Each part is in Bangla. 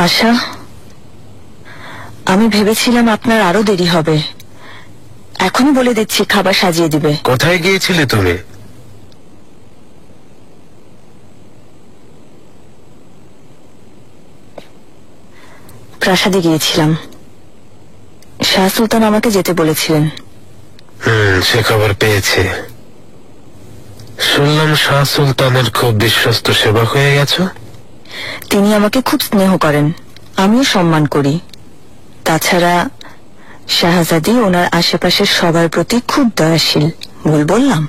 পাশা, আমি ভেবেছিলাম আপনার আরো দেরি হবে। এখনই বলে দিচ্ছি, খাবার সাজিয়ে দিবে। কোথায় গিয়েছিলে তুমি? প্রাসাদে গিয়েছিলাম। শাহ সুলতান আমাকে যেতে বলেছিলেন। সে খবর পেয়েছে। শুনলাম শাহ সুলতানের খুব বিশ্বস্ত সেবক হয়ে গেছো। তিনি আমাকে খুব স্নেহ করেন, আমিও সম্মান করি। তাছাড়া শাহজাদি ওনার আশেপাশের সবার প্রতি খুব দয়াশীল। ভুল বললাম?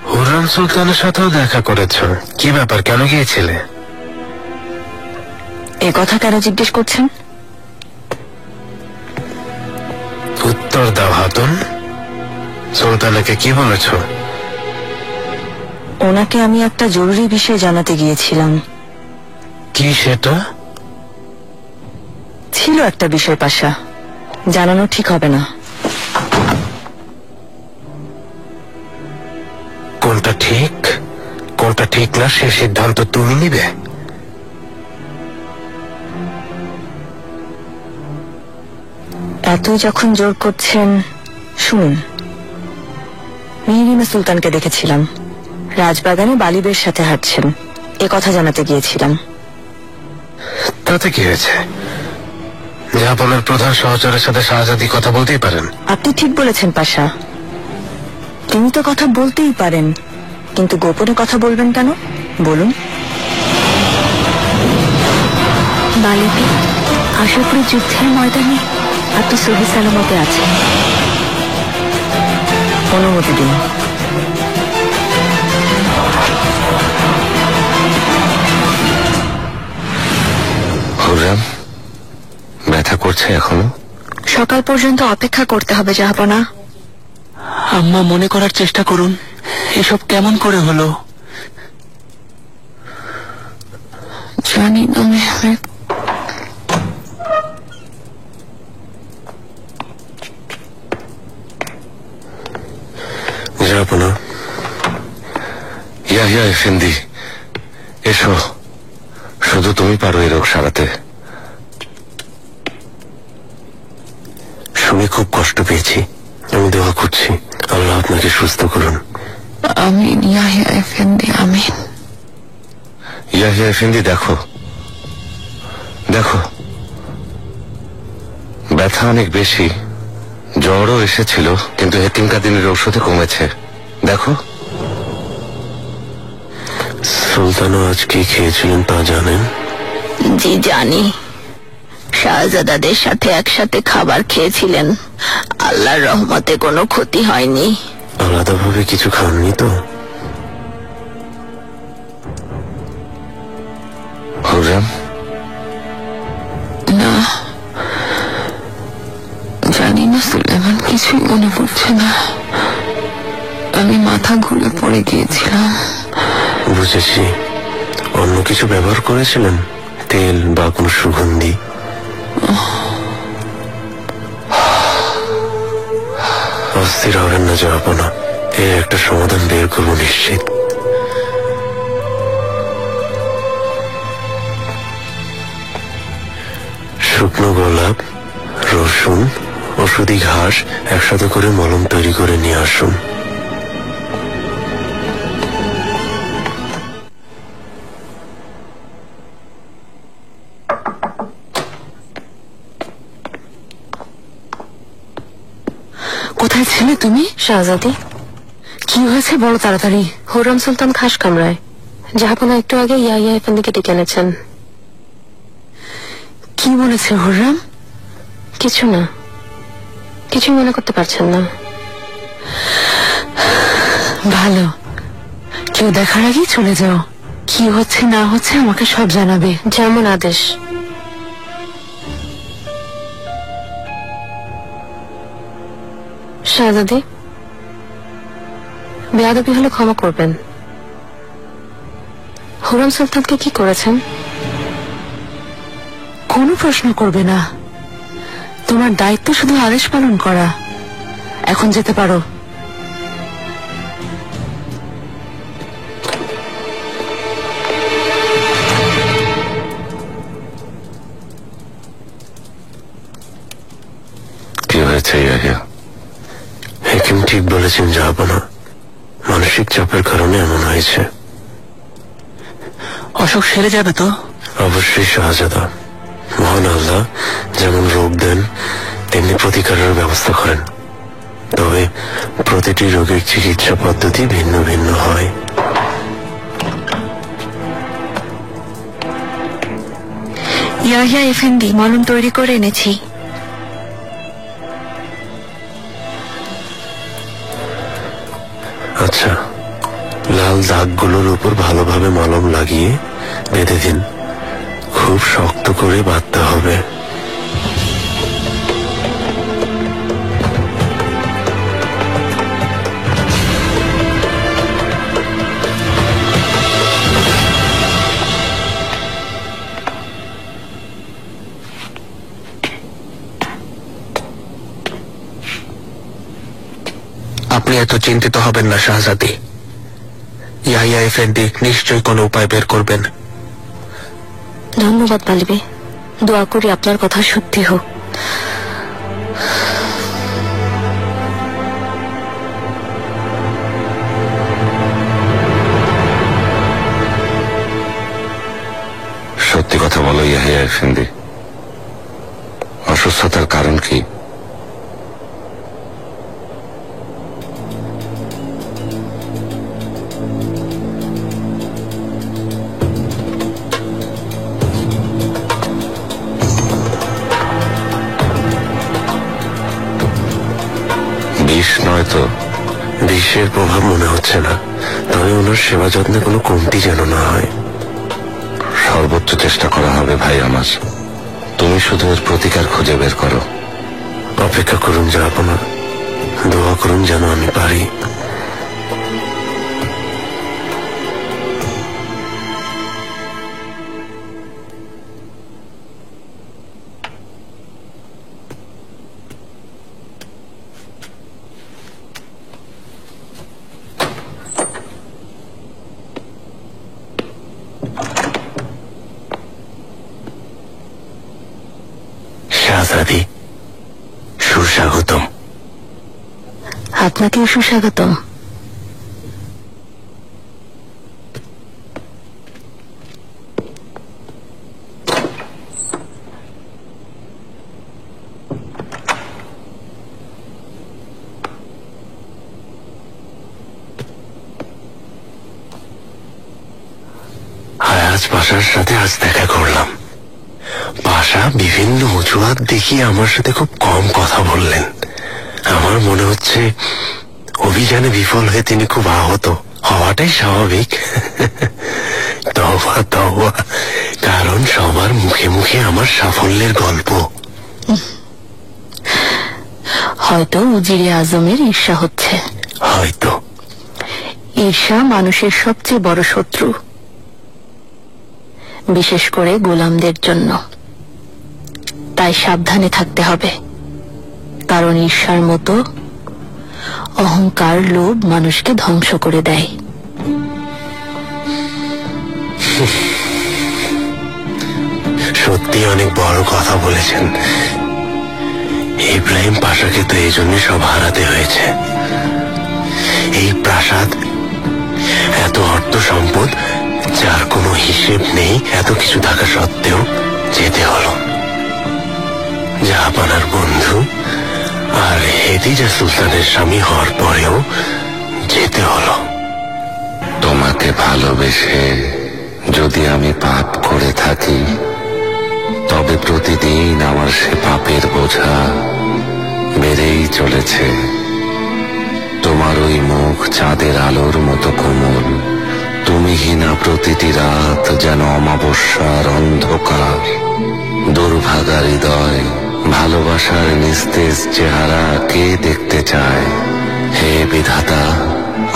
হুররাম সুলতানের সাথেও দেখা করেছ? কি ব্যাপার, কেন গিয়েছিলে? এ কথা কেন জিজ্ঞেস করছেন? উত্তর দাও হাতুন। সুলতানকে কি বলেছ? ওনাকে আমি একটা জরুরি বিষয় জানাতে গিয়েছিলাম। কি সেটা? ছিল একটা বিষয় পাশা, জানানো ঠিক হবে না। কোনটা ঠিক কোনটা ঠিক না সে সিদ্ধান্ত তুমি নিবে। এত যখন জোর করছেন শুনুন। মেহরিমা সুলতানকে দেখেছিলাম, রাজবাগানে বালিবের সাথে হাঁটছেন। এ কথা জানাতে গিয়েছিলাম। তাতে কি হয়েছে? জাহাপনার প্রধান সহচরের সাথে শাহজাদি কথা বলতেই পারেন। আপনি ঠিক বলেছেন পাশা, তিনি তো কথা বলতেই পারেন, কিন্তু গোপনে কথা বলবেন কেন বলুন? বালিবে আশা করি যুদ্ধের ময়দানে আপনি সহি সালামতে আছেন। অনুমতি দিন। হুররাম, ব্যথা করছে এখনো? সকাল পর্যন্ত অপেক্ষা করতে হবে জাহাপনা। আম্মা, মনে করার চেষ্টা করুন, এসব কেমন করে হলো? জানি না মেহমেদ। জাহাপনা, ইয়াহিয়া এফেন্দি, এসো। শুধু তুমি পারো এই রোগ সারাতে। শুনে খুব কষ্ট পেয়েছি। আমি দোয়া করছি আল্লাহ আপনাকে সুস্থ করুন। আমিন ইয়াহিয়া এফেন্দি, আমিন। ইয়াহিয়া এফেন্দি, দেখো দেখো, ব্যথা অনেক বেশি। জ্বরও এসেছিল, কিন্তু হেতিমকাদিনের ঔষধে কমেছে। দেখো। সুলতানও আজ কি খেয়েছিলেন তা জানেন? জি জানি। শাহজাদাদের সাথে একসাথে খাবার খেয়েছিলেন। আল্লাহর রহমতে কোনো ক্ষতি হয়নি। আলাদাভাবে কিছু খাননি তো? হুররাম? না, জানি না সুলেমান, কিছুই মনে পড়ছে না। আমি মাথা ঘুরে পড়ে গিয়েছিলাম। বুঝেছি। অন্য কিছু ব্যবহার করেছিলেন? তেল বা কোনো সুগন্ধি? অস্থির হবেন না জাহাপনা, এর একটা সমাধান বের করবো নিশ্চিত। শুকনো গোলাপ, রসুন, ওষুধি ঘাস একসাথে করে মলম তৈরি করে নিয়ে আসুন। কোথায় ছিলে তুমি? শাহজাদি, কি হয়েছে বলো তাড়াতাড়ি। হুররাম সুলতান খাস কামরায়। জাহাপনা একটু আগে ইয়াহিয়া এফেন্দিকে ডেকে এনেছেন। কি বলেছে হুররাম? কিছু না, কিছুই মনে করতে পারছেন না। ভালো, কেউ দেখার আগেই চলে যাও। কি হচ্ছে না হচ্ছে আমাকে সব জানাবে। যেমন আদেশ। শাহজাদি, বেয়াদবি হলে ক্ষমা করবেন। হুররাম সুলতানকে কি করেছেন? কোনো প্রশ্ন করবে না। তোমার দায়িত্ব শুধু আদেশ পালন করা। এখন যেতে পারো। হয়েছে ইয়াহিয়া? হেকিম ঠিক বলেছেন জাহাপনা, মানসিক চাপের কারণে এমন হয়েছে। অসুখ সেরে যাবে তো? অবশ্যই শাহজাদা, মহান আল্লাহ যেমন রোগ দেন তেমনি প্রতিকারের ব্যবস্থা করেন, তবে প্রতিটি রোগের চিকিৎসা পদ্ধতি ভিন্ন ভিন্ন হয়। ইয়াহিয়া এফেন্দি, মলম তৈরি করে এনেছি। আচ্ছা, লাল দাগগুলোর উপর ভালোভাবে মলম লাগিয়ে বেঁধে দিন। খুব শক্ত করে বাঁধতে হবে। আপনি এত চিন্তিত হবেন না শাহজাদি, ইয়াহিয়া এফেন্দি নিশ্চয়ই কোনো উপায় বের করবেন। ধন্যবাদ মালিবি, দোয়া করি আপনার কথা সত্যি হোক। সত্যি কথা বলো ইয়াহিয়া এফেন্দি, অসুস্থতার কারণ কি? বিষ নয় তো? বিষের প্রভাব মনে হচ্ছে না, তবে ওনার সেবা যত্নে কোনো কমতি যেন না হয়। সর্বোচ্চ চেষ্টা করা হবে ভাই আমার। তুমি শুধু এর প্রতিকার খুঁজে বের করো। অপেক্ষা করুন জাহাপনা, দোয়া করুন যেন আমি পারি। শাহজাদি, সুস্বাগতম। আপনাকেও সুস্বাগতম। হায়াজ পাশার সাথে আজ দেখা করলাম। পাশা বিভিন্ন অজুহাত দেখিয়ে আমার সাথে খুব কম কথা বললেন। আমার মনে হচ্ছে অভিযানে বিফল হয়ে তিনি খুব আহত হওয়াটাই স্বাভাবিক। তওবা তওবা, কারণ সবার মুখে মুখে আমার সাফল্যের গল্প। হয়তো উজিরে আজমের ঈর্ষা হচ্ছে। হয়তো। ঈর্ষা মানুষের সবচেয়ে বড় শত্রু, বিশেষ করে গোলামদের জন্য। তাই সাবধানে থাকতে হবে, কারণ ঈর্ষার মতো অহংকার, লোভ মানুষকে ধ্বংস করে দেয়। সত্যি অনেক বড় কথা বলেছেন। ইব্রাহিম পাশাকে তো এই জন্য সব হারাতে হয়েছে। এই প্রাসাদ, এত অর্থ সম্পদ যার কোনো হিসেব নেই, এত কিছু থাকা সত্ত্বেও যেতে হলো। জাহাপানার বন্ধু আর হেদিজা সুলতানের স্বামী হওয়ার পরেও যেতে হলো। তোমাকে ভালোবেসে যদি আমি পাপ করে থাকি, তবে প্রতিদিন আমার সে পাপের বোঝা বেড়েই চলেছে। তোমার ওই মুখ চাঁদের আলোর মতো কোমল, তুমিহীনা প্রতিটি রাত যেন অমাবস্যার অন্ধকার। দুর্ভাগা হৃদয়, ভালোবাসার নিস্তেজ চেহারা কে দেখতে চায়? হে বিধাতা,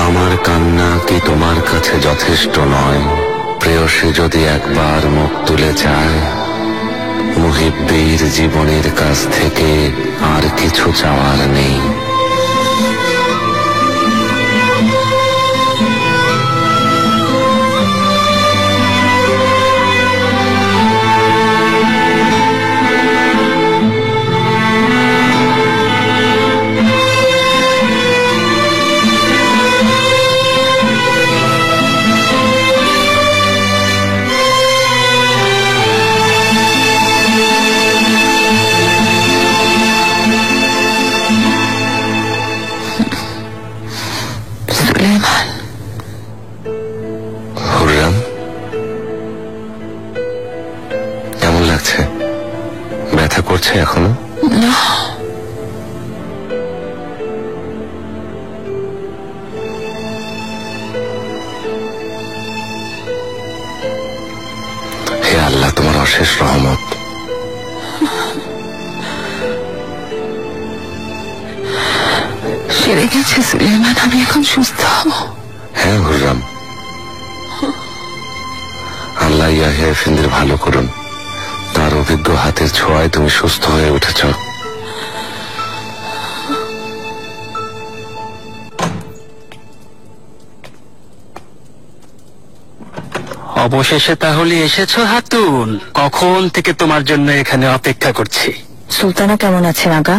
আমার কান্না কি তোমার কাছে যথেষ্ট নয়? প্রেয়সী যদি একবার মুখ তুলে চায়, মুহিব্বির জীবনের কাছ থেকে আর কিছু চাওয়ার নেই। করছে এখনো? না, হে আল্লাহ, তোমার অশেষ রহমত। সেরে গেছে সুলেমান, আমি এখন সুস্থ। হ্যাঁ হুররাম, আল্লাহ ইয়াহিয়া এফেন্দির ভালো করুন। তার অভিজ্ঞ হাতের ছোঁয়ায় তুমি সুস্থ হয়ে উঠেছ। অবশেষে তাহলে এসেছো হাতুন? কখন থেকে তোমার জন্য এখানে অপেক্ষা করছি। সুলতানা কেমন আছেন আগা?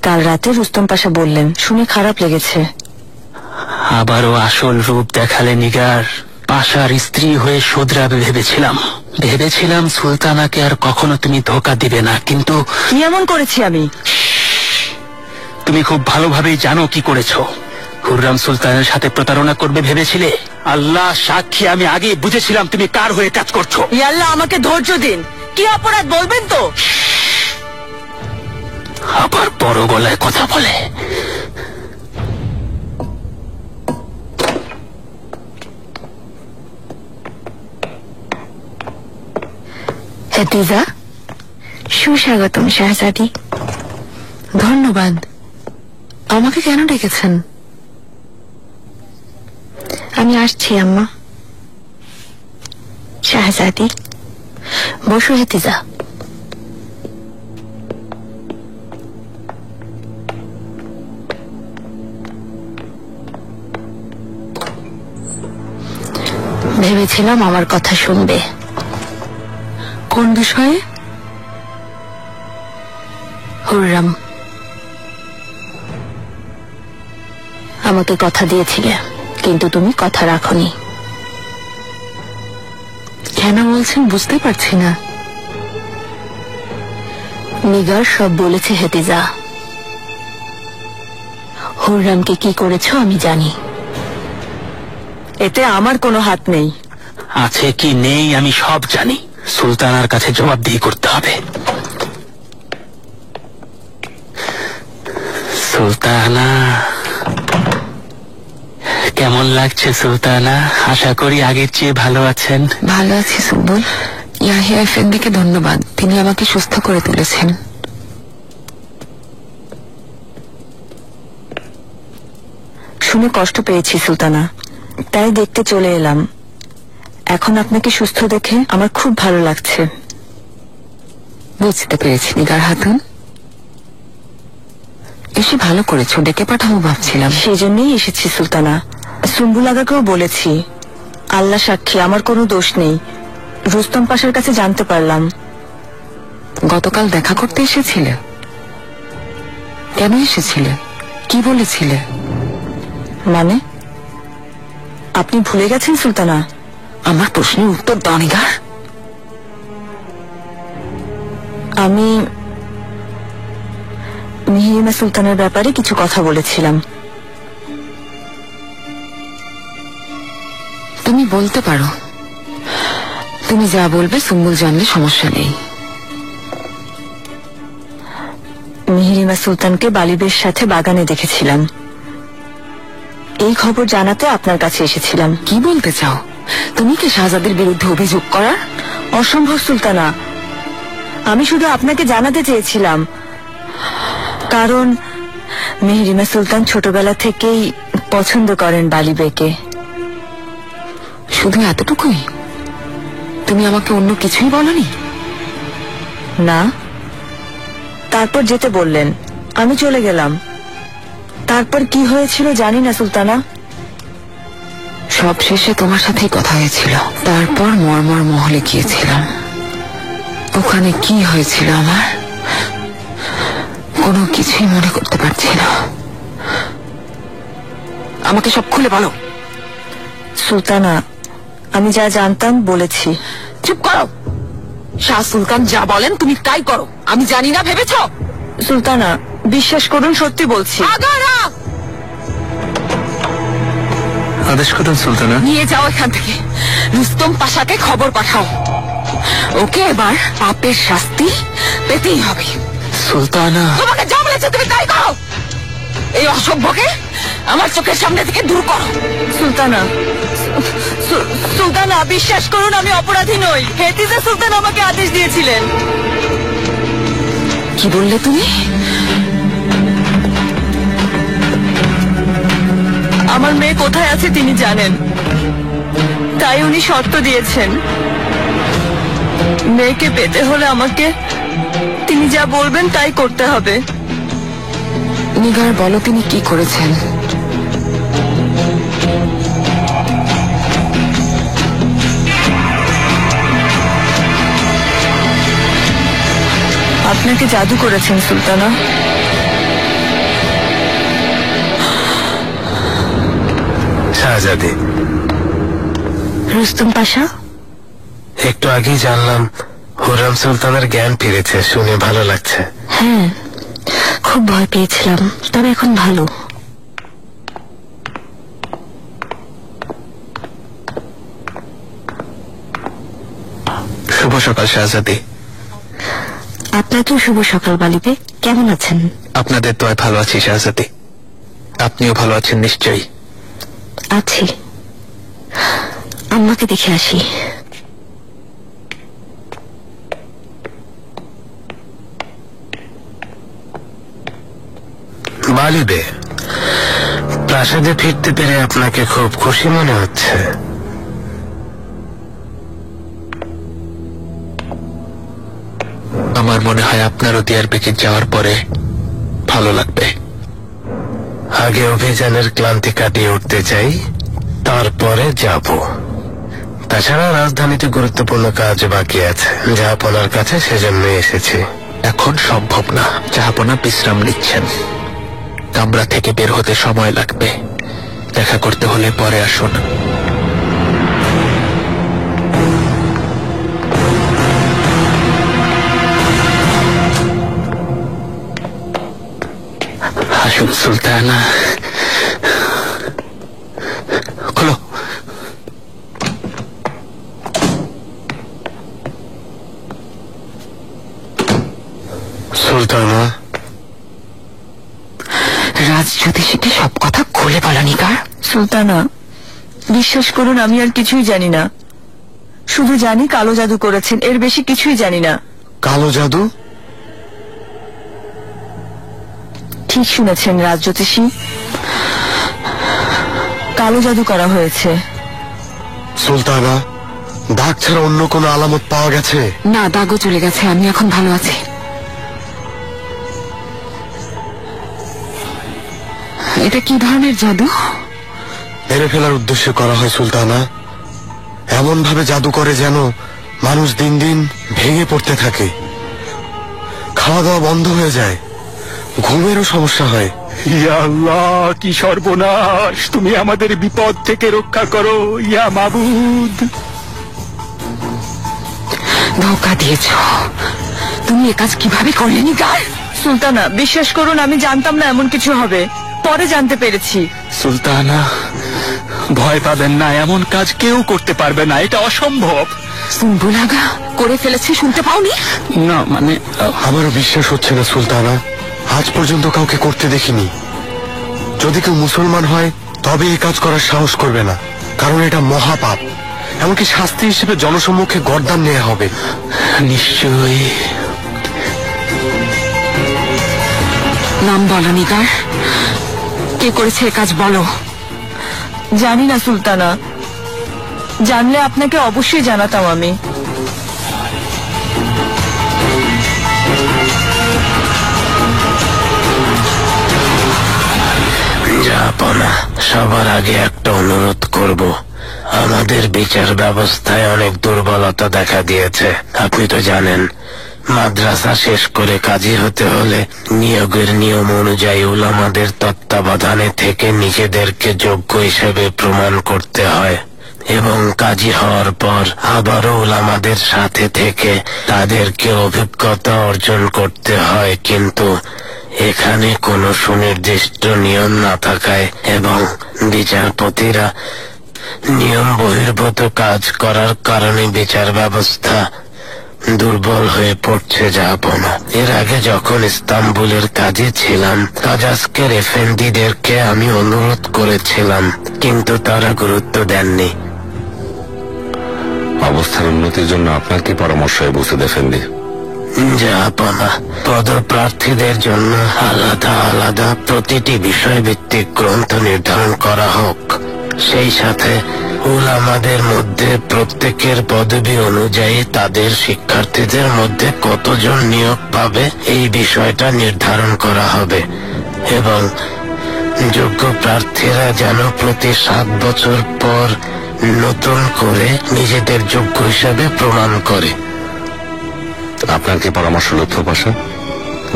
কাল রাতে রুস্তম পাশা বললেন, শুনে খারাপ লেগেছে। আবারও আসল রূপ দেখালে নিগার। পাশার স্ত্রী হয়ে শোধরাবে ভেবেছিলাম সুলতানাকে আর কখনো তুমি ধোকা দিবে না, কিন্তু কি এমন করেছি আমি? তুমি খুব ভালোভাবেই জানো কি করেছো। হুররাম সুলতানের সাথে প্রতারণা করবে ভেবেছিলে। আল্লাহ সাক্ষী, আমি আগেই বুঝেছিলাম তুমি কার হয়ে কাজ করছো। ইয়া আল্লাহ, আমাকে ধৈর্য দিন। কি অপরাধ বলবেন তো? আবার বড় গলায় কথা বলে। হেতিজা, সুস্বাগতম শাহজাদি। ধন্যবাদ। আমাকে কেন ডেকেছেন? আমি আসছি আম্মা। শাহজাদি, বসো হেতিজা। ভেবেছিলাম আমার কথা শুনবে। কোন বিষয়ে? হুররাম, আমাকে কথা দিয়েছিলে, কিন্তু তুমি কথা রাখোনি। কেন বলছেন বুঝতে পারছি না। নিগার সব বলেছে হেতিজা। হুররামকে কি করেছো আমি জানি। এতে আমার কোনো হাত নেই। আছে কি নেই আমি সব জানি। সুলতানার কাছে জবাবদিহি করতে হবে। সুলতানা, কেমন লাগছে সুলতানা? আশা করি আগের চেয়ে ভালো আছেন। ভালো আছি সুম্বুল। ইয়াহিয়া এফেন্দিকে ধন্যবাদ, তিনি আমাকে সুস্থ করে তুলেছেন। শুনে কষ্ট পেয়েছি সুলতানা, তাই দেখতে চলে এলাম। এখন আপনাকে সুস্থ দেখে আমার খুব ভালো লাগছে। বুঝতে পেরেছি নিগার হাতুন, এসে ভালো করেছো। ডেকে পাঠাবো ভাবছিলাম। সেজন্যই এসেছি সুলতানা। সুম্বুল আগাকেও বলেছি। আল্লাহ সাক্ষী, আমার কোনো দোষ নেই। রুস্তম পাশার কাছে জানতে পারলাম। গতকাল দেখা করতে এসেছিলে? কেন এসেছিলে? কি বলেছিলে? মানে, আপনি ভুলে গেছেন সুলতানা? আমার প্রশ্নের উত্তর দাও নিগার। আমি মিহিরিমা সুলতানের ব্যাপারে কিছু কথা বলেছিলাম। তুমি বলতে পারো। তুমি যা বলবে সুম্বুল জানলে সমস্যা নেই। মিহিরিমা সুলতানকে বালিবের সাথে বাগানে দেখেছিলাম। এই খবর জানাতে আপনার কাছে এসেছিলাম। কি বলতে চাও? তুমি কি শাহজাদের বিরুদ্ধে অভিযোগ করার? অসম্ভব সুলতানা, আমি শুধু আপনাকে জানাতে চেয়েছিলাম। কারণ মেহরিমা সুলতান ছোটবেলা থেকেই পছন্দ করেন বালিবেকে। শুধু এতটুকুই? তুমি আমাকে অন্য কিছুই বলনি? না, তারপর যেতে বললেন, আমি চলে গেলাম। তারপর কি হয়েছিল জানি না সুলতানা। সব শেষে তোমার সাথেই কথা হয়েছিল। তারপর মর্মর মহলে গিয়েছিলাম। ওখানে কি হয়েছিল আমার কোনো কিছুই মনে করতে পারছি না। আমাকে সব খুলে বলো। সুলতানা, আমি যা জানতাম বলেছি। চুপ করো। শাহ সুলতান যা বলেন তুমি তাই করো। আমি জানি না ভেবেছ? সুলতানা, বিশ্বাস করুন, সত্যি বলছি। আদেশ করুন সুলতানা। নিয়ে যাও এখান থেকে। রুস্তম পাশাকে খবর পাঠাও। ওকে এবার পাপের শাস্তি পেতেই হবে। সুলতানা, তোমাকে যা বলেছে তুমি তাই করো। এই অসভ্যকে আমার চোখের সামনে থেকে দূর করো। সুলতানা, সুলতানা বিশ্বাস করুন আমি অপরাধী নই। হেতিজা সুলতান আমাকে আদেশ দিয়েছিলেন। কি বললে তুমি? আমার মেয়ে কোথায় আছে তিনি জানেন, তাই উনি শর্ত দিয়েছেন মেয়েকে পেতে হলে আমাকে তিনি যা বলবেন তাই করতে হবে। নিগার বলো তিনি কি করেছেন? আপনাকে জাদু করেছেন সুলতানা। শাহজাদি, রুস্তম পাশা, একটু আগেই জানলাম হুররাম সুলতানের জ্ঞান ফিরেছে, শুনে ভালো লাগছে। হ্যাঁ খুব ভয় পেয়েছিলাম, তবে এখন ভালো। শুভ সকাল শাহজাদি। আপনাকেও শুভ সকাল বালিবে। কেমন আছেন? আপনাদের দোয়ায় ভালো আছি শাহজাদি। আপনিও ভালো আছেন নিশ্চয়ই? আছি। আম্মাকে দেখে আসি। বালিবে, প্রাসাদে ফিরতে পেরে আপনাকে খুব খুশি মনে হচ্ছে। আমার মনে হয় আপনারও দিয়ারবেকির যাওয়ার পরে ভালো লাগবে। আগে অভিযানের ক্লান্তি কাটিয়ে উঠতে চাই, তারপরে যাব। তাছাড়া রাজধানীতে গুরুত্বপূর্ণ কাজ বাকি আছে জাহাপনার কাছে, সেজন্য এসেছি। এখন সম্ভব না, জাহাপনা বিশ্রাম নিচ্ছেন। কামরা থেকে বের হতে সময় লাগবে। দেখা করতে হলে পরে আসুন। আসুন সুলতানা, খোলো। সুলতানা, রাজজ্যোতিষীকে সব কথা খুলে বলো নিগার। সুলতানা বিশ্বাস করুন আমি আর কিছুই জানি না। শুধু জানি কালো জাদু করেছেন, এর বেশি কিছুই জানি না। কালো জাদু? ঠিক শুনেছেন রাজজ্যোতিষী, কালো জাদু করা হয়েছে। সুলতানা, দাগ ছাড়া অন্য কোনো আলামত পাওয়া গেছে? না, দাগও চলে গেছে, আমি এখন ভালো আছি। এটা কি ধরনের জাদু? মেরে ফেলার উদ্দেশ্যে করা হয় সুলতানা। এমন ভাবে জাদু করে যেন মানুষ দিন দিন ভেঙে পড়তে থাকে, খাওয়া দাওয়া বন্ধ হয়ে যায়, ঘুমেরও সমস্যা হয়। ইয়া আল্লাহ, কি সর্বনাশ! তুমি আমাদের বিপদ থেকে রক্ষা করো ইয়া মাবুদ। ধোকা দিয়েছ। তুমি এ কাজ কিভাবে করলে নিগার? সুলতানা বিশ্বাস করুন আমি জানতাম না এমন কিছু হবে, পরে জানতে পেরেছি। সুলতানা ভয় পাবেন না, এমন কাজ কেউ করতে পারবে না, এটা অসম্ভব। সুম্বুলাগা করে ফেলেছে, শুনতে পাওনি? না মানে আমারও বিশ্বাস হচ্ছে না সুলতানা, আজ পর্যন্ত কাউকে করতে দেখিনি। যদি কেউ মুসলমান হয় তবে এই কাজ করার সাহস করবে না, কারণ এটা মহাপাপ। এমনকি শাস্তি হিসেবে জনসম্মুখে গর্দান নেওয়া হবে। নিশ্চয়ই। নাম বলো নিগার, কে করেছে এ কাজ বলো। জানি না সুলতানা, জানলে আপনাকে অবশ্যই জানাতাম আমি। জাহাপনা, সবার আগে একটা অনুরোধ করব। আমাদের বিচার ব্যবস্থায় অনেক দুর্বলতা দেখা দিয়েছে। আপনি তো জানেন, মাদ্রাসা শেষ করে কাজী হতে হলে নিয়োগের নিয়ম অনুযায়ী উলামাদের তত্ত্বাবধানে থেকে নিজেদেরকে যোগ্য হিসেবে প্রমাণ করতে হয়, এবং কাজী হওয়ার পর আবারও উলামাদের সাথে থেকে তাদেরকে অভিজ্ঞতা অর্জন করতে হয়। কিন্তু এখানে কোনো সুনির্দিষ্ট নিয়ম না থাকায় এবং বিচারপতিরা নিয়ম বহির্ভূত কাজ করার কারণে বিচার ব্যবস্থা দুর্বল হয়ে পড়ছে জাহাপনা। এর আগে যখন ইস্তাম্বুলের কাজে ছিলাম, কাজাস্কের এফেন্দিদেরকে আমি অনুরোধ করেছিলাম, কিন্তু তারা গুরুত্ব দেননি। অবস্থার উন্নতির জন্য আপনার কি পরামর্শ বুসুদ এফেন্দি? জাহাপনা, পদপ্রার্থীদের জন্য আলাদা আলাদা প্রতিটি বিষয়ভিত্তিক গ্রন্থ নির্ধারণ করা হোক। সেই সাথে উলামাদের মধ্যে প্রত্যেকের পদবি অনুযায়ী তাদের শিক্ষার্থীদের মধ্যে কতজন নিয়োগ পাবে এই বিষয়টা নির্ধারণ করা হবে, এবং যোগ্য প্রার্থীরা যেন প্রতি 7 বছর পর নতুন করে নিজেদের যোগ্য হিসাবে প্রমাণ করে। আপনার কি পরামর্শ লুৎফু পাশা?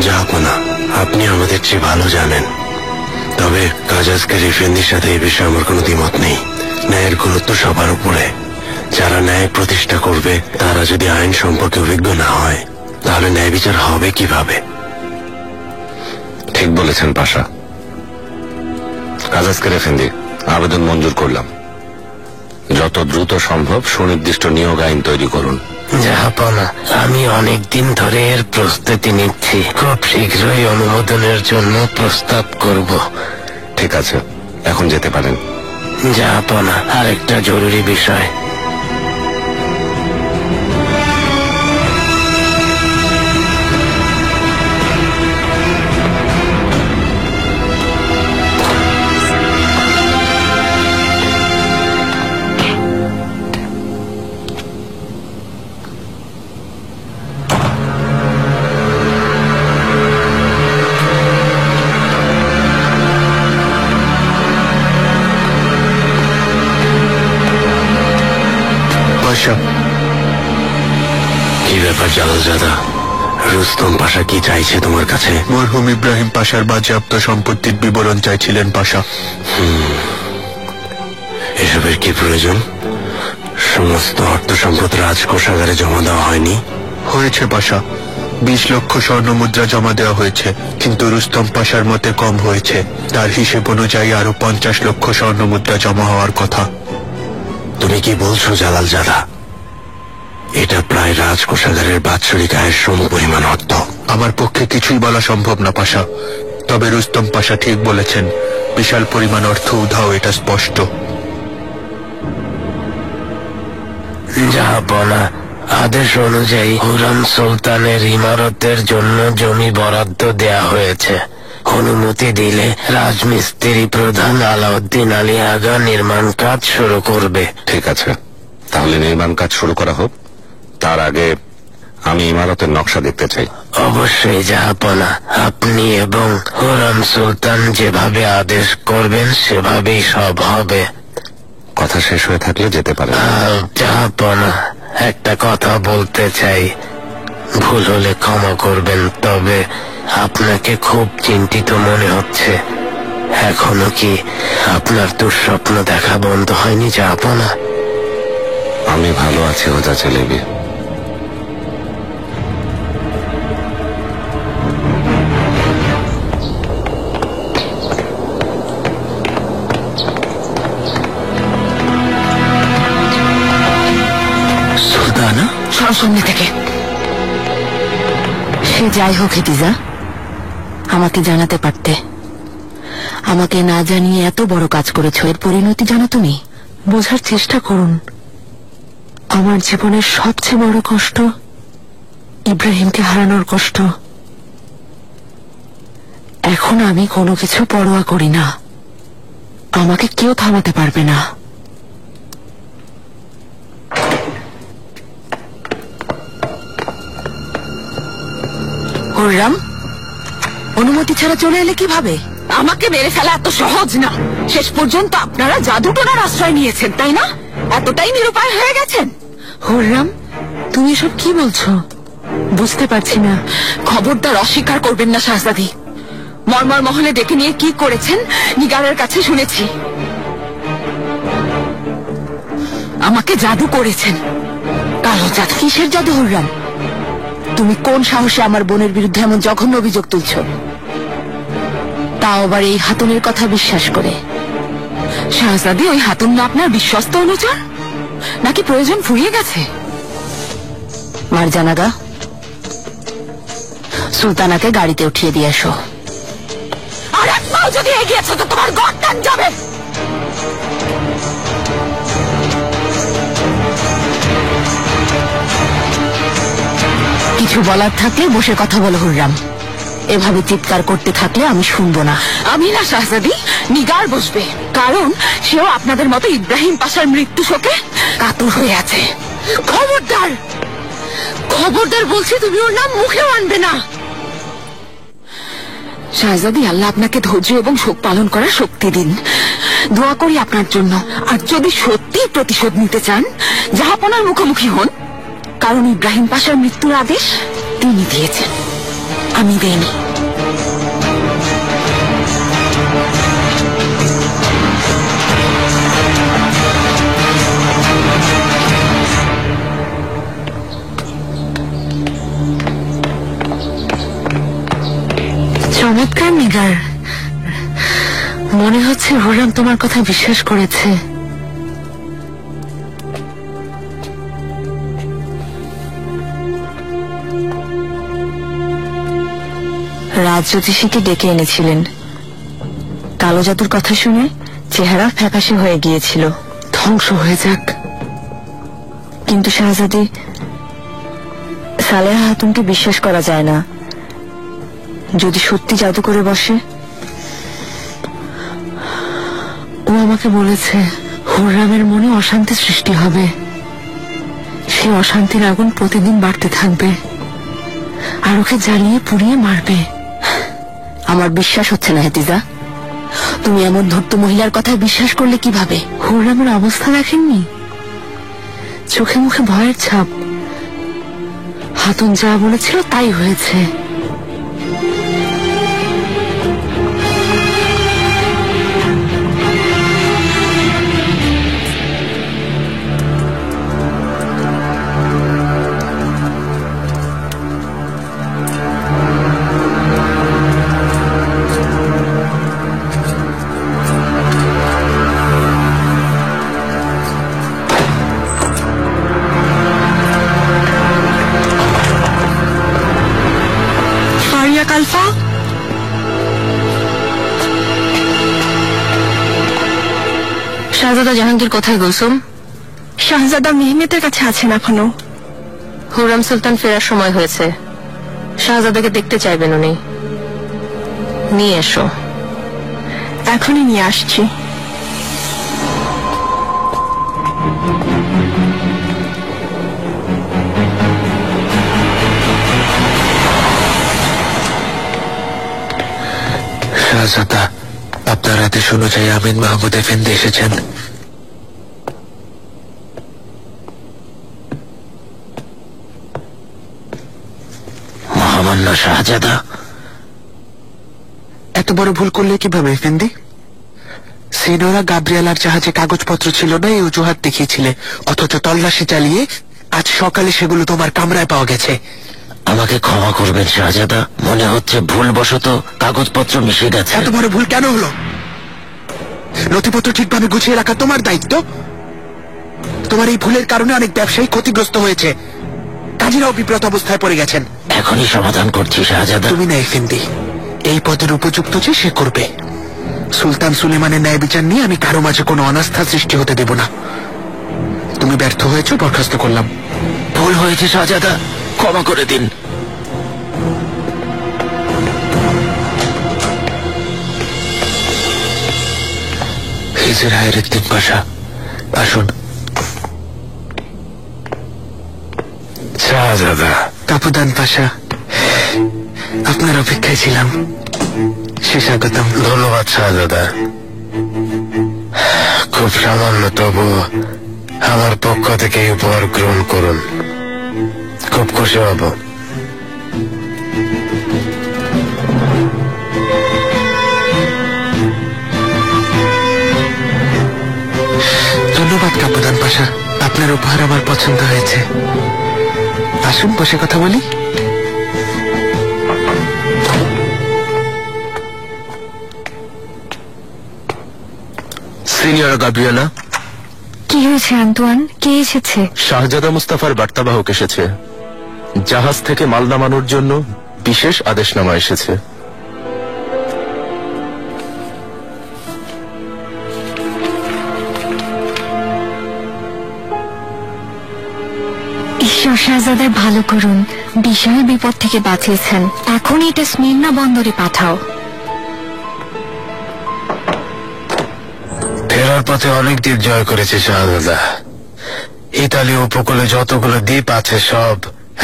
জাহাপনা, আপনি আমাদের চেয়ে ভালো জানেন, তবে কাজাস্কের এফেন্দির সাথে এই বিষয়ে আমার কোনো দ্বিমত নেই। ন্যায়ের গুরুত্ব সবার উপরে। যারা ন্যায় প্রতিষ্ঠা করবে তারা যদি আইন সম্পর্কে অভিজ্ঞ না হয়, তাহলে ন্যায় বিচার হবে কিভাবে? ঠিক বলেছেন পাশা। কাজাস্কের এফেন্দি, আবেদন মঞ্জুর করলাম। যত দ্রুত সম্ভব সুনির্দিষ্ট নিয়োগ আইন তৈরি করুন। জাহাপনা, আমি অনেকদিন ধরে এর প্রস্তুতি নিচ্ছি। খুব শীঘ্রই অনুমোদনের জন্য প্রস্তাব করব। ঠিক আছে, এখন যেতে পারেন। জাহাপনা, আরেকটা জরুরি বিষয়। কি ব্যাপার জালালজাদা? রুস্তম পাশা কি চাইছে তোমার কাছে? মরহুম ইব্রাহিম পাশার বাজেয়াপ্ত সম্পত্তির বিবরণ চাইছিলেন পাশা। এসবের কি প্রয়োজন? সমস্ত অর্থ সম্পদ রাজকোষাগারে জমা দেওয়া হয়নি? হয়েছে পাশা, 20 লক্ষ স্বর্ণ মুদ্রা জমা দেওয়া হয়েছে, কিন্তু রুস্তম পাশার মতে কম হয়েছে। তার হিসেব অনুযায়ী আরো 50 লক্ষ স্বর্ণ মুদ্রা জমা হওয়ার কথা। তুমি কি বলছো জালালজাদা? এটা প্রায় রাজকোষাগারের বাৎসরিক আয়ের সমপরিমাণ অর্থ। আমার পক্ষে কিছুই বলা সম্ভব না পাশা, তবে রুস্তম পাশা ঠিক বলেছেন, বিশাল পরিমাণ অর্থ উধাও, এটা স্পষ্ট। জাহাপনা, আদেশ অনুযায়ী হুরাম সুলতানের ইমারতের জন্য জমি বরাদ্দ দেয়া হয়েছে। অনুমতি দিলে রাজমিস্ত্রি প্রধান আলাউদ্দিন আলী আগা নির্মাণ কাজ শুরু করবে। ঠিক আছে, তাহলে নির্মাণ কাজ শুরু করা হোক। তার আগে আমি ইমারতের নকশা দেখতে চাই। অবশ্যই জাহাপনা, আপনি এবং হুরাম সুলতান যেভাবে আদেশ করবেন সেভাবেই সব হবে। কথা শেষ হয়ে থাকলে যেতে পারেন। জাহাপনা, একটা কথা বলতে চাই, ভুল হলে ক্ষমা করবেন, তবে আপনাকে খুব চিন্তিত মনে হচ্ছে। এখনো কি আপনার দুঃস্বপ্ন দেখা বন্ধ হয়নি জাহাপনা? আমি ভালো আছি হোজা চেলেবি। সুলতানা, সামনে থেকে। সে যাই হোক হিতিজা, আমাকে জানাতে পারতে। আমাকে না জানিয়ে এত বড় কাজ করেছো, এর পরিণতি জানো তুমি? বোঝার চেষ্টা করুন। আমার জীবনের সবচেয়ে বড় কষ্ট ইব্রাহিমকে হারানোর কষ্ট। এখন আমি কোনো কিছু পরোয়া করি না, আমাকে কেউ থামাতে পারবে না। হুররাম, অনুমতি ছাড়া চলে এলে কিভাবে? আমাকে মেরে ফেলা এত সহজ না। শেষ পর্যন্ত আপনারা জাদুটোনার আশ্রয় নিয়েছেন, তাই না? এতটাই নিরুপায় হয়ে গেছেন? হুররাম, তুমি এসব কি বলছো? বুঝতে পারছি না। খবরদার অস্বীকার করবেন না শাহজাদি। মর্মর মহলে ডেকে নিয়ে কি করেছেন নিগারের কাছে শুনেছি। আমাকে জাদু করেছেন। কালো জাদু? কিসের জাদু হুররাম? তুমি কোন সাহসে আমার বোনের বিরুদ্ধে এমন জঘন্য অভিযোগ তুলছ? তাও আবার এই হাতুনের কথা বিশ্বাস করে। শাহজাদি, ওই হাতুন না আপনার বিশ্বস্ত অনুচর, নাকি প্রয়োজন ফুরিয়ে গেছে? মারজানাগা, সুলতানাকে গাড়িতে উঠিয়ে দিয়ে এসো। আর এক পাও যদি এগিয়েছো তো তোমার গর্দান যাবে। কিছু বলার থাকলে বসে কথা বলো হুররাম, এভাবে চিৎকার করতে থাকলে আমি শুনবো না। আমি না শাহজাদি, নিগার বসবে, কারণ সেও আপনাদের মতো ইব্রাহিম পাশার মৃত্যু শোকে কাতর হয়ে আছে। খবরদার, খবরদার বলছি, তুমি ওর নাম মুখেও আনবে না। শাহজাদি, আল্লাহ আপনাকে ধৈর্য এবং শোক পালন করার শক্তি দিন। দোয়া করি আপনার জন্য। আর যদি সত্যি প্রতিশোধ নিতে চান, জাহাপনার মুখোমুখি হন, কারণ ইব্রাহিম পাশার মৃত্যুর আদেশ তিনি দিয়েছেন, আমি দেইনি। চমৎকার নিগার, মনে হচ্ছে হুররাম তোমার কথা বিশ্বাস করেছে। রাজ জ্যোতিষীকে ডেকে এনেছিলেন। কালো জাদুর কথা শুনে চেহারা ফ্যাকাশে হয়ে গিয়েছিল। ধ্বংস হয়ে যাক। কিন্তু শাহজাদি, সালেহা হাতুনকে বিশ্বাস করা যায় না। যদি সত্যি জাদু করে বসে। ও আমাকে বলেছে হুররামের মনে অশান্তি সৃষ্টি হবে, সে অশান্তির আগুন প্রতিদিন বাড়তে থাকবে, আর ওকে জ্বালিয়ে পুড়িয়ে মারবে। আমার বিশ্বাস হচ্ছে না হেতিজা, তুমি এমন ধূর্ত মহিলার কথা বিশ্বাস করলে কিভাবে? হুররামের অবস্থা দেখেননি? চোখে মুখে ভয়ের ছাপ। হাতুন যা বলেছিল তাই হয়েছে। আলফা, শাহজাদা জাহাঙ্গীর কোথায় কুলসুম? শাহজাদা মেহমেতের কাছে আছেন এখনো। হুররাম সুলতান ফেরার সময় হয়েছে, শাহজাদাকে দেখতে চাইবেন উনি। নিয়ে এসো। এখনই নিয়ে আসছি। শাহজাদা, আপনার আদেশ অনুযায়ী আমিন মাহমুদ এফেন্দি এসেছেন। মহামান্য শাহজাদা, এত বড় ভুল করলে কিভাবে এফেন্দি? সিনোরা গাব্রিয়েলার জাহাজে কাগজপত্র ছিল না এই অজুহাত দেখিয়েছিলে, অথচ তল্লাশি চালিয়ে আজ সকালে সেগুলো তোমার কামরায় পাওয়া গেছে। আমাকে ক্ষমা করবেন শাহজাদা, মনে হচ্ছে ভুলবশত কাগজপত্র মিশে গেছে। এত বড় ভুল কেন হলো? নথিপত্র ঠিকভাবে গুছিয়ে রাখা তোমার দায়িত্ব। তোমার এই ভুলের কারণে অনেক ব্যবসায়ী ক্ষতিগ্রস্ত হয়েছে, কাজীরাও বিব্রত অবস্থায় পড়ে গেছেন। এখনই সমাধান করছি শাহজাদা। তুমি না এফেন্দি, এই পদের উপযুক্ত যে সে করবে। সুলতান সুলেমানের ন্যায় বিচার নিয়ে আমি কারো মাঝে কোনো অনাস্থা সৃষ্টি হতে দেব না। তুমি ব্যর্থ হয়েছো, বরখাস্ত করলাম। ভুল হয়েছে শাহজাদা, ক্ষমা করে দিন। হিজর হায়রুদ্দিন পাশা, আসুন। শাহজাদা। কাপুদান পাশা, আপনার অপেক্ষায় ছিলাম। সে স্বাগতম। ধন্যবাদ শাহজাদা। খুব সামান্য, তবু আমার পক্ষ থেকে উপহার গ্রহণ করুন, খুব খুশি হব। ধন্যবাদ কাপুদান পাশা, আপনার উপহার আমার পছন্দ হয়েছে। আসুন বসে কথা বলি। সিনিয়র গাব্রিয়েলা। কি হয়েছে আন্তোয়ান? কে এসেছে? শাহজাদা মুস্তাফার বার্তাবাহক এসেছে। জাহাজ থেকে মাল নামানোর জন্য বিশেষ আদেশনামা এসেছে। ঈশ্বর শাহজাদার ভালো করুন, বিশাল বিপদ থেকে বাঁচিয়েছেন। এখন এটা স্মির্না বন্দরে পাঠাও। ফেরার পথে অনেক দ্বীপ জয় করেছে শাহজাদা। ইতালি উপকূলে যতগুলো দ্বীপ আছে সব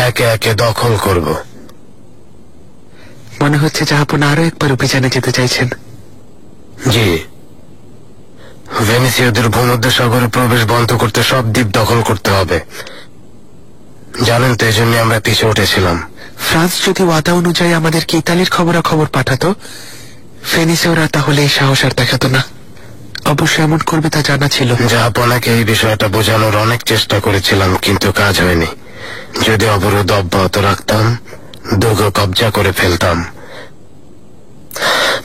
একে একে দখল করব। মনে হচ্ছে জাহাপনা আরো একবার অভিযানে যেতে চাইছেন। জি, ভেনিসীয়দের ভূমধ্য সাগরে প্রবেশ বন্ধ করতে সব দ্বীপ দখল করতে হবে। জানেন তো, এজন্য আমরা পিছু উঠেছিলাম। ফ্রান্স যদি ওয়াদা অনুযায়ী আমাদেরকে ইতালির খবরাখবর পাঠাতো, ফেনিসীয়রা তাহলে এই সাহস আর দেখাতো না। অবশ্যই এমন করবে তা জানা ছিল। জাহাপনাকে এই বিষয়টা বোঝানোর অনেক চেষ্টা করেছিলাম, কিন্তু কাজ হয়নি। যদি অবরোধ অব্যাহত রাখতাম, দুর্গ কবজা করে ফেলতাম।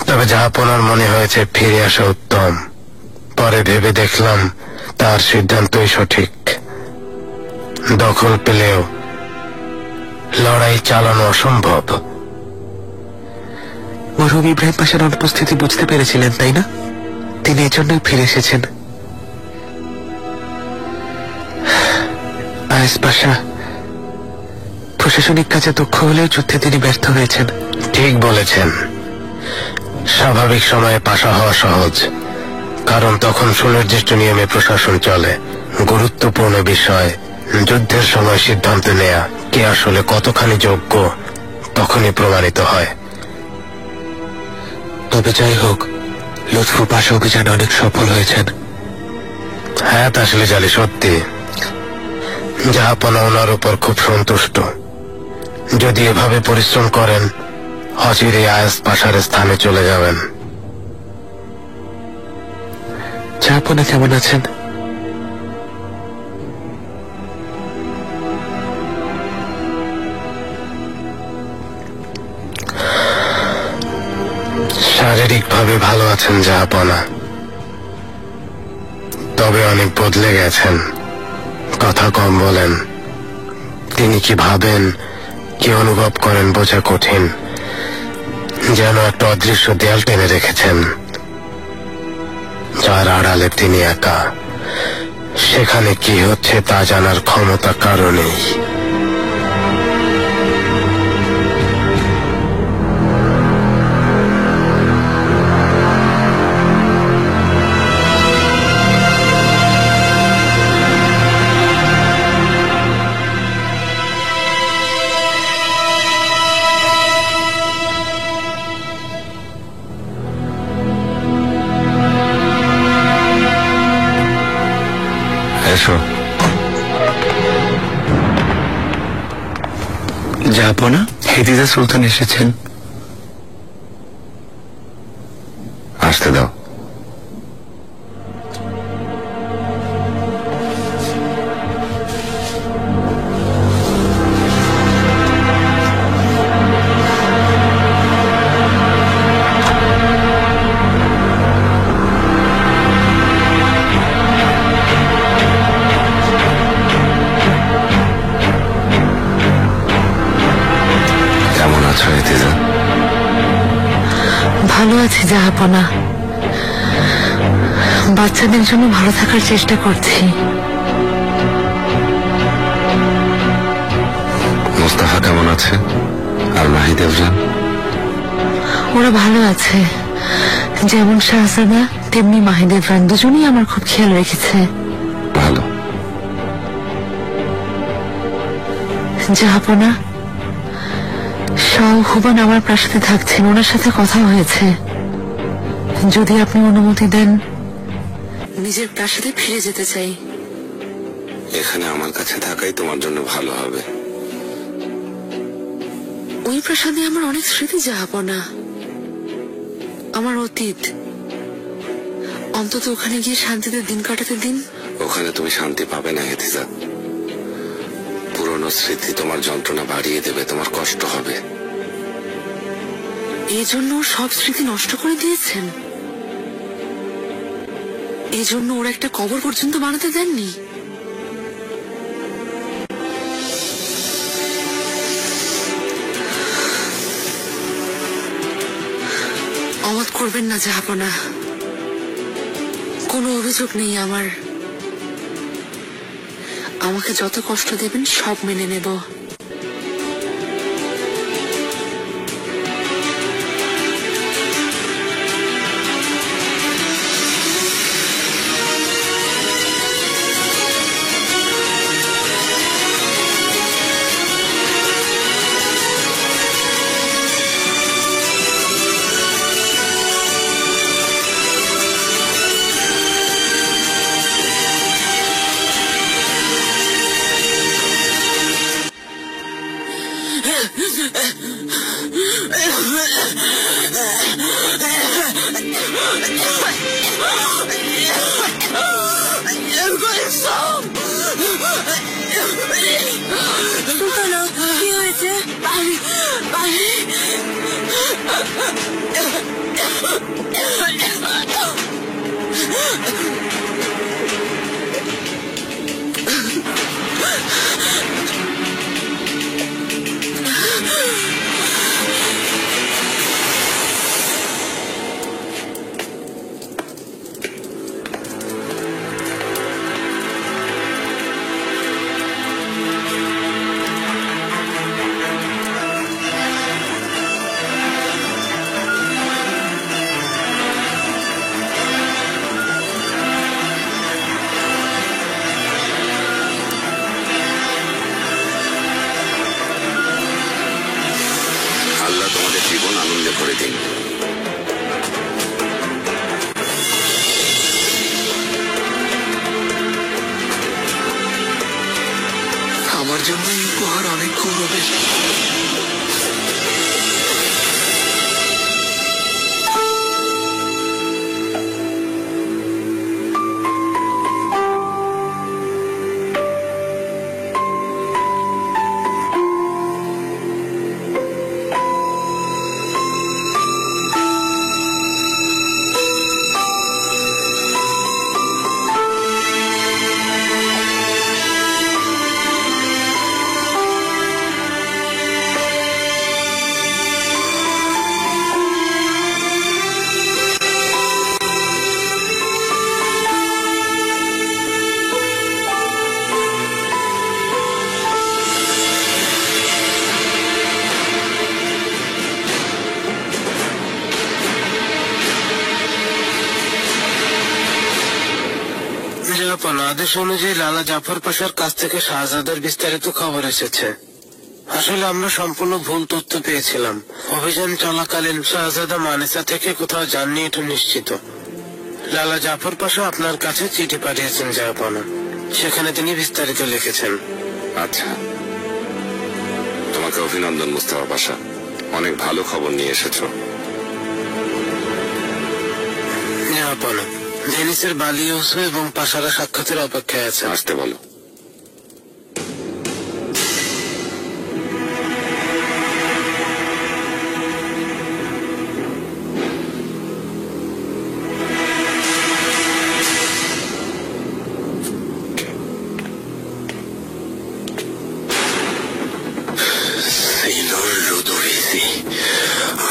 তবে জাহাপনার মনে হয়েছে ফিরে আসা উত্তম। পরে ভেবে দেখলাম তার সিদ্ধান্তই সঠিক। দখল পেলেও লড়াই চালানো অসম্ভব। মরহুম ইব্রাহিম পাশার অনুপস্থিতি বুঝতে পেরেছিলেন, তাই না? তিনি এজন্যই ফিরে এসেছেন। আয়েস পাশা প্রশাসনিক কাজে দক্ষ হলেও যুদ্ধে তিনি ব্যর্থ হয়েছেন। ঠিক বলেছেন। স্বাভাবিক সময়ে পাশা হওয়া সহজ, কারণ তখন সুনির্দিষ্ট নিয়মে প্রশাসন চলে। গুরুত্বপূর্ণ বিষয় যুদ্ধের সময় সিদ্ধান্ত নেয়া কে আসলে কতখানি যোগ্য তখনই প্রমাণিত হয়। তবে যাই হোক, লুৎফু পাশা অভিযানে অনেক সফল হয়েছেন। হ্যাঁ, তা আসলে জালি সত্যি। জাহাপনা ওনার উপর খুব সন্তুষ্ট। যদি এভাবে পরিশ্রম করেন, অচিরে আয়েস পাশার স্থানে চলে যাবেন। জাহাপনা কেমন আছেন? শারীরিকভাবে ভালো আছেন জাহাপনা, তবে অনেক বদলে গেছেন। কথা কম বলেন। তিনি কি ভাবেন, কি অনুভব করেন বোঝা কঠিন। যেন একটা অদৃশ্য দেয়াল টেনে রেখেছেন, যার আড়ালে তিনি একা। সেখানে কি হচ্ছে তা জানার ক্ষমতা কারো নেই। এসো। জাহাপনা, হেদিজা সুলতান এসেছেন। আসতে দাও। ভালো আছি জাহাপনা, বাচ্চাদের জন্য ভালো থাকার চেষ্টা করছি। মোস্তাফা কেমন আছে? আর মাহিদেবজান? ওরা ভালো আছে। যেমন শাহজাদা তেমনি মাহিদেবরান দুজনেই আমার খুব খেয়াল রেখেছে। ভালো। জাহাপনা, শাহ হুবান আমার প্রাসাদে থাকছেন, ওনার সাথে কথা হয়েছে। যদি আপনি অনুমতি দেন, নিজের প্রাসাদে ফিরে যেতে চাই। এখানে আমার কাছে থাকাই তোমার জন্য ভালো হবে। ওই প্রাসাদে আমার অনেক স্মৃতি জাহাপনা, আমার অতীত। অন্তত ওখানে গিয়ে শান্তিতে দিন কাটাতে দিন। ওখানে তুমি শান্তি পাবে না হেদিজা। পুরনো স্মৃতি তোমার যন্ত্রণা বাড়িয়ে দেবে, তোমার কষ্ট হবে। এই জন্য সব স্মৃতি নষ্ট করে দিয়েছেন? এই জন্য ওরা একটা কবর পর্যন্ত বানাতে দেননি? অমত করবেন না জাহাপনা, কোনো অভিযোগ নেই আমার। আমাকে যত কষ্ট দেবেন সব মেনে নেব। কি হয়েছে? আল্লাহ তোমাদের জীবন আনন্দে করে দিন। আমার জন্য এই উপহার অনেক গৌরবের। আদেশ অনুযায়ী লালা জাফর পাশার কাছ থেকে শাহজাদার বিস্তারিত খবর এসেছে। আসলে আমরা সম্পূর্ণ ভুল তথ্য পেয়েছিলাম। অভিযান চলাকালীন শাহজাদা মানেসা থেকে কোথাও যাননি এটা নিশ্চিত। লালা জাফর পাশা আপনার কাছে চিঠি পাঠিয়েছেন জাহাপনা, সেখানে তিনি বিস্তারিত লিখেছেন। আচ্ছা, তোমাকে অভিনন্দন মুস্তাফা পাশা, অনেক ভালো খবর নিয়ে এসেছো। জাহাপনা, ভেনিসের বালিওসো এবং পাশারা সাক্ষাতের অপেক্ষায় আছে। আসতে বলো।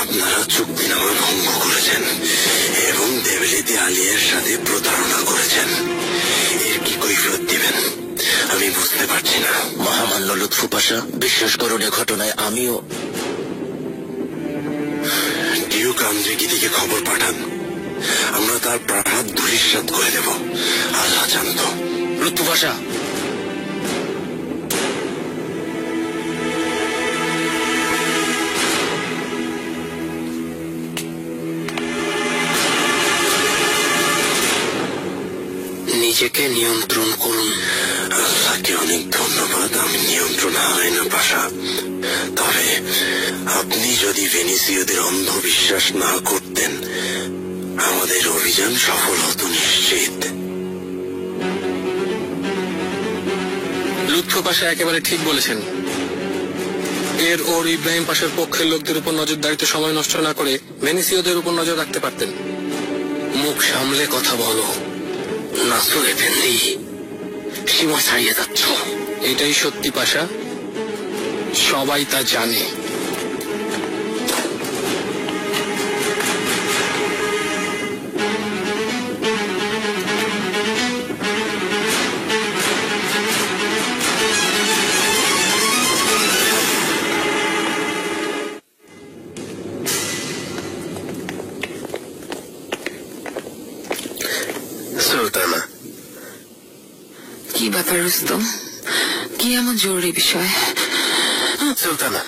আপনারা চুক্তিনামা ভঙ্গ করেছেন এবং দেবলিদি আলিয়ার সাথে প্রতারণা করেছেন। এর কি কৈফিয়ত দিবেন আমি বুঝতে পারছি না। মহামান্য লুৎফু পাশা, বিশ্বাস করুন এ ঘটনায় আমিও। ডিউক আন্দ্রেকি থেকে খবর পাঠান, আমরা তার প্রাণাত ধূলিসাৎ করে দেব। আল্লাহ জানত। লুৎফু পাশা, নিজেকে নিয়ন্ত্রণ করুন। আল্লাহকে অনেক ধন্যবাদ, আমি নিয়ন্ত্রণ হারাই না পাশা। তবে আপনি যদি ভেনিসীয়দের অন্ধবিশ্বাস না করতেন আমাদের অভিযান সফল হতো নিশ্চিত। লুৎফু পাশা একেবারে ঠিক বলেছেন। এর ওর ইব্রাহিম পাশার পক্ষের লোকদের উপর নজরদারিতে সময় নষ্ট না করে ভেনিসীয়দের উপর নজর রাখতে পারতেন। মুখ সামলে কথা বলো নাসুর এফেন্দি, সীমা ছাড়িয়ে যাচ্ছ। এটাই সত্যি পাশা, সবাই তা জানে। সুলতানা, কি ব্যাপার রুস্তম? কি এমন জরুরি বিষয়? সুলতানা,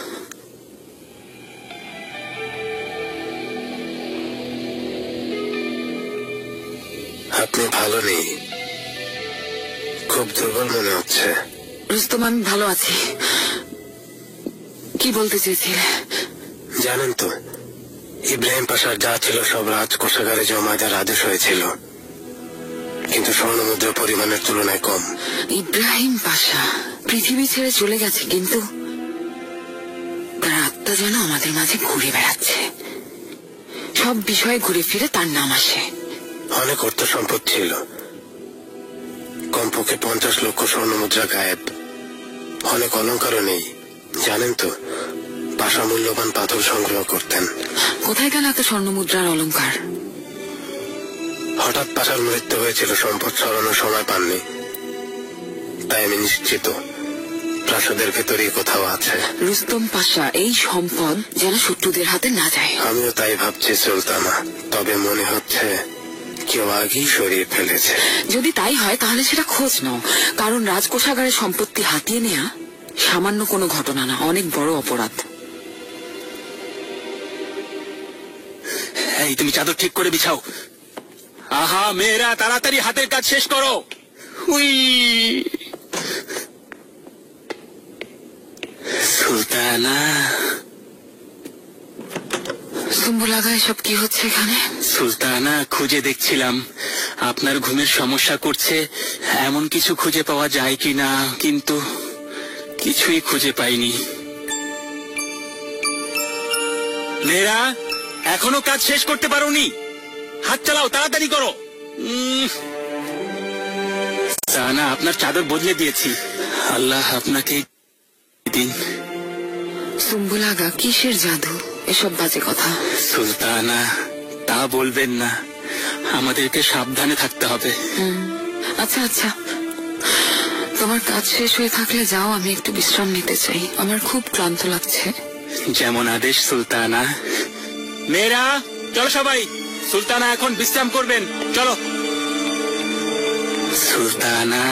আপনি ভালো নেই, খুব দুর্বল মনে হচ্ছে। রুস্তম, আমি ভালো আছি। কি বলতে চেয়েছিলে? জানেন তো, ইব্রাহিম পাশার যা ছিল সব রাজকোষাগারে জমা দেওয়ার আদেশ হয়েছিল, কিন্তু স্বর্ণমুদ্রার পরিমাণের তুলনায় কম। ইব্রাহিম পাশা পৃথিবী ছেড়ে চলে গেছে, কিন্তু তার আত্মা যেন আমাদের মাঝে ঘুরে বেড়াচ্ছে। সব বিষয়ে ঘুরে ফিরে তার নাম আসে। অনেক অর্থ সম্পদ ছিল, কমপক্ষে 50 লক্ষ স্বর্ণমুদ্রা গায়েব। অনেক অলংকারও নেই। জানেন তো, পাশা মূল্যবান পাথর সংগ্রহ করতেন। কোথায় গেল এত স্বর্ণমুদ্রার অলংকার? হঠাৎ পাশার মৃত্যু হয়েছিল, সম্পদ সরানোর সময় পাননি। তাই আমি নিশ্চিত প্রাসাদের ভেতরেই কোথাও আছে। রুস্তম পাশা এই সম্পদ যেন শত্রুদের হাতে না যায়। আমিও তাই ভাবছি সুলতানা, তবে মনে হচ্ছে কেউ আগেই সরিয়ে ফেলেছে। যদি তাই হয় তাহলে সেটা খোঁজ নাও, কারণ রাজকোষাগারের সম্পত্তি হাতিয়ে নেওয়া সামান্য কোনো ঘটনা না, অনেক বড় অপরাধ। এই, তুমি চাদর ঠিক করে বিছাও। আহা মেয়েরা, তাড়াতাড়ি হাতের কাজ শেষ করো। উই, সুলতানা, সুম্বুলাগা, এসব কি হচ্ছে এখানে? সুলতানা, খুঁজে দেখছিলাম আপনার ঘুমের সমস্যা করছে এমন কিছু খুঁজে পাওয়া যায় কিনা, কিন্তু কিছুই খুঁজে পাইনি। মেয়েরা, এখনো কাজ শেষ করতে পারোনি? হাত চালাও, তাড়াতাড়ি করো। না, আপনার চাদর বদলে দিয়েছি। আল্লাহ আপনাকে দিন। সুম্বুলাগা, কিসের জাদু? এসব বাজে কথা। সুলতানা, তা বলবেন না, আমাদেরকে সাবধানে থাকতে হবে। আচ্ছা আচ্ছা, তোমার কাজ শেষ হয়ে থাকলে যাও, আমি একটু বিশ্রাম নিতে চাই, আমার খুব ক্লান্ত লাগছে। যেমন আদেশ সুলতানা। মেয়েরা, চলো সবাই, সুলতানা এখন বিশ্রাম করবেন, চলো। সুলতানা।